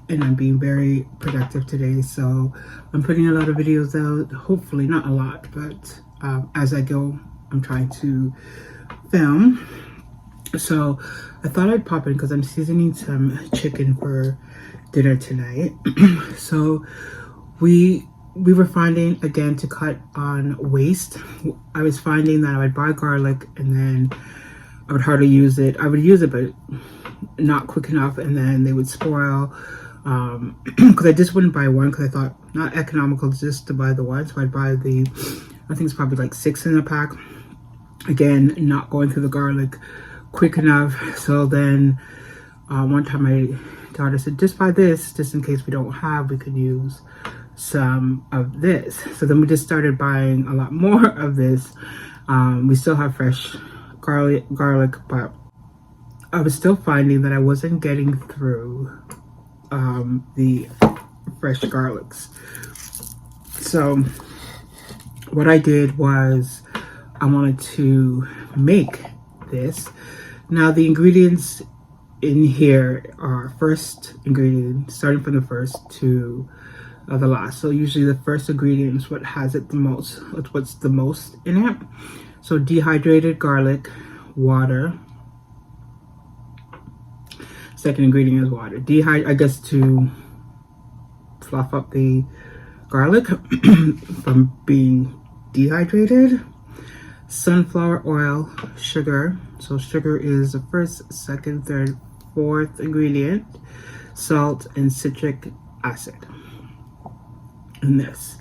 and I'm being very productive today. So I'm putting a lot of videos out, hopefully not a lot, but as I go, I'm trying to film. So I thought I'd pop in because I'm seasoning some chicken for dinner tonight. So we were finding, again, to cut on waste. I was finding that I would buy garlic and then I would hardly use it. I would use it, but not quick enough, and then they would spoil. Because I just wouldn't buy one because I thought not economical just to buy the one. So I'd buy the, I think it's probably like 6 in a pack. Again, not going through the garlic quick enough. So then one time my daughter said, just buy this, just in case we don't have, we could use some of this. So then we just started buying a lot more of this. We still have fresh garlic, but I was still finding that I wasn't getting through the fresh garlics. So what I did was I wanted to make this. Now the ingredients in here are first ingredient, starting from the first to the last. So usually the first ingredient is what has it the most, it's what's the most in it. So dehydrated garlic, water. Second ingredient is water. I guess to fluff up the garlic from being dehydrated. Sunflower oil, sugar. So sugar is the first, second, third, fourth ingredient. Salt and citric acid in this.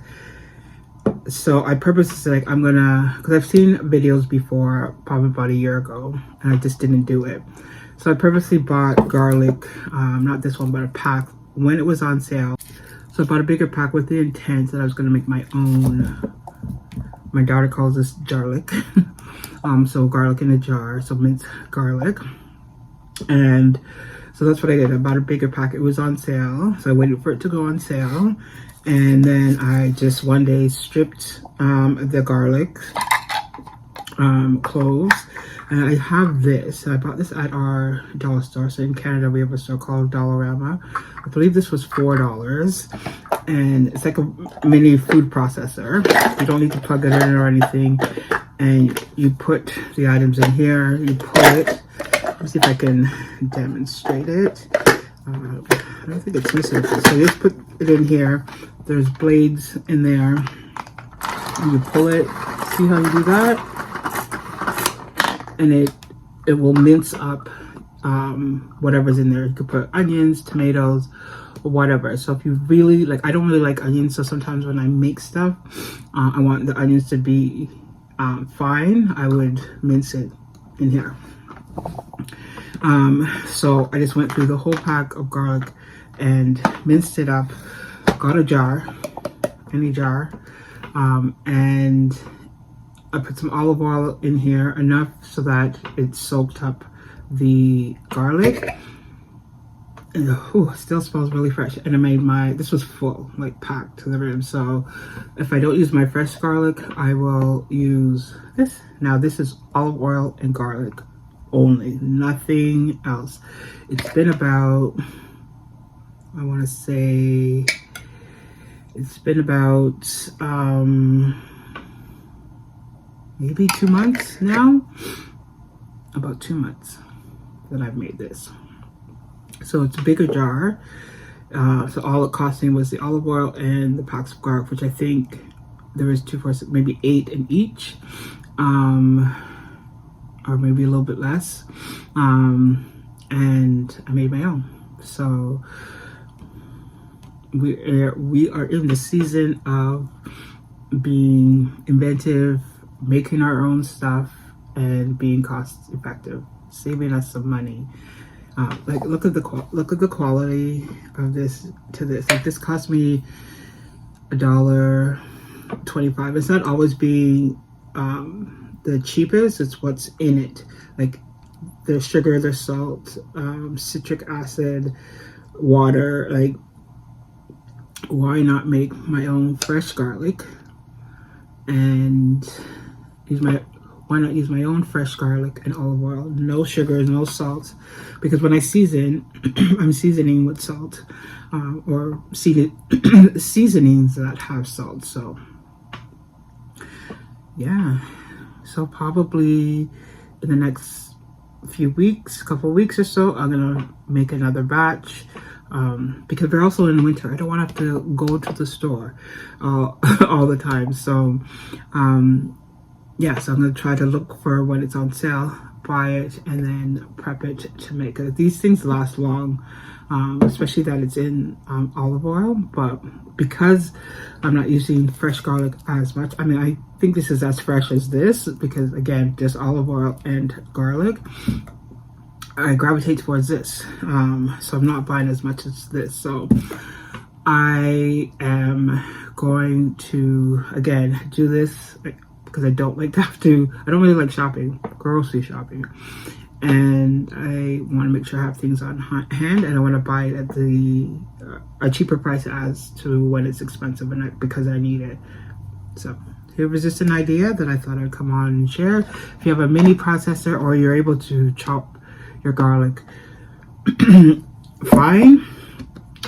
So I purposely said, like, I'm gonna, because I've seen videos before, probably about a year ago, and I just didn't do it. So I purposely bought garlic, not this one, but a pack when it was on sale. So I bought a bigger pack with the intent that I was gonna make my own. My daughter calls this garlic. So garlic in a jar, so minced garlic. And so that's what I did. I bought a bigger pack. It was on sale, so I waited for it to go on sale. And then I just one day stripped the garlic cloves. And I have this. I bought this at our dollar store. So in Canada, we have a store called Dollarama. I believe this was $4. And it's like a mini food processor. You don't need to plug it in or anything. And you put the items in here. You pull it. Let's see if I can demonstrate it. I don't think it's missing. So you just put it in here. There's blades in there. And you pull it. See how you do that? And it will mince up whatever's in there. You could put onions, tomatoes, or whatever. So if you really like, I don't really like onions, so sometimes when I make stuff, I want the onions to be fine. I would mince it in here. So I just went through the whole pack of garlic and minced it up. Got a jar, any jar, and I put some olive oil in here, enough so that it soaked up the garlic. And it still smells really fresh. And I made this was full, like packed to the rim. So if I don't use my fresh garlic, I will use this. Now this is olive oil and garlic only, nothing else. It's been about, I want to say, it's been about, maybe 2 months now, about 2 months that I've made this. So it's a bigger jar. So all it cost me was the olive oil and the packs of garlic, which I think there was 2 for maybe 8 in each, or maybe a little bit less. And I made my own. So we are in the season of being inventive, making our own stuff, and being cost effective, saving us some money. Like look at the quality of this to this. Like this cost me $1.25. It's not always being the cheapest. It's what's in it. Like there's sugar, there's salt, citric acid, water. Like why not make my own fresh garlic and use my why not use my own fresh garlic and olive oil? No sugars, no salt, because when I season, I'm seasoning with salt or seasonings that have salt. So yeah, so probably in the next few weeks, couple weeks or so, I'm gonna make another batch. Because we're also in winter. I don't want to have to go to the store all the time. So, yeah, so I'm going to try to look for when it's on sale, buy it, and then prep it to make it. These things last long, especially that it's in olive oil. But because I'm not using fresh garlic as much, I mean, I think this is as fresh as this because, again, just olive oil and garlic. I gravitate towards this, so I'm not buying as much as this. So I am going to, again, do this because I don't like to have to, I don't really like shopping, grocery shopping. And I want to make sure I have things on hand, and I want to buy it at a cheaper price as to when it's expensive, and because I need it. So here was just an idea that I thought I'd come on and share. If you have a mini processor or you're able to chop your garlic fine,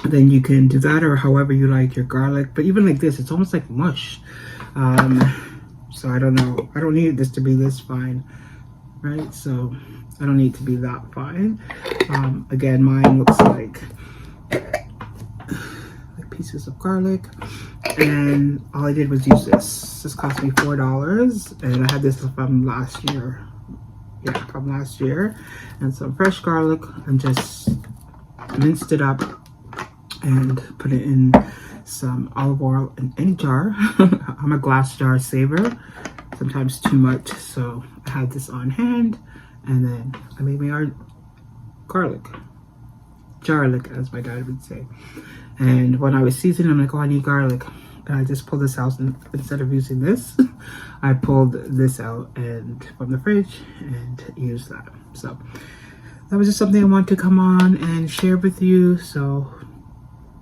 then you can do that, or however you like your garlic. But even like this, it's almost like mush. So I don't know, I don't need this to be this fine, right? So I don't need to be that fine. Again, mine looks like pieces of garlic, and all I did was use this cost me $4, and I had this from last year. Yeah, from last year. And some fresh garlic, and just minced it up and put it in some olive oil in any jar. I'm a glass jar saver, sometimes too much, so I had this on hand, and then I made my garlic, jarlic, as my dad would say. And when I was seasoning, I'm like, oh, I need garlic. And I just pulled this out, and instead of using this, I pulled this out and from the fridge and used that. So that was just something I wanted to come on and share with you. So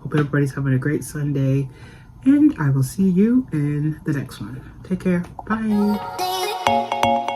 hope everybody's having a great Sunday, and I will see you in the next one. Take care. Bye.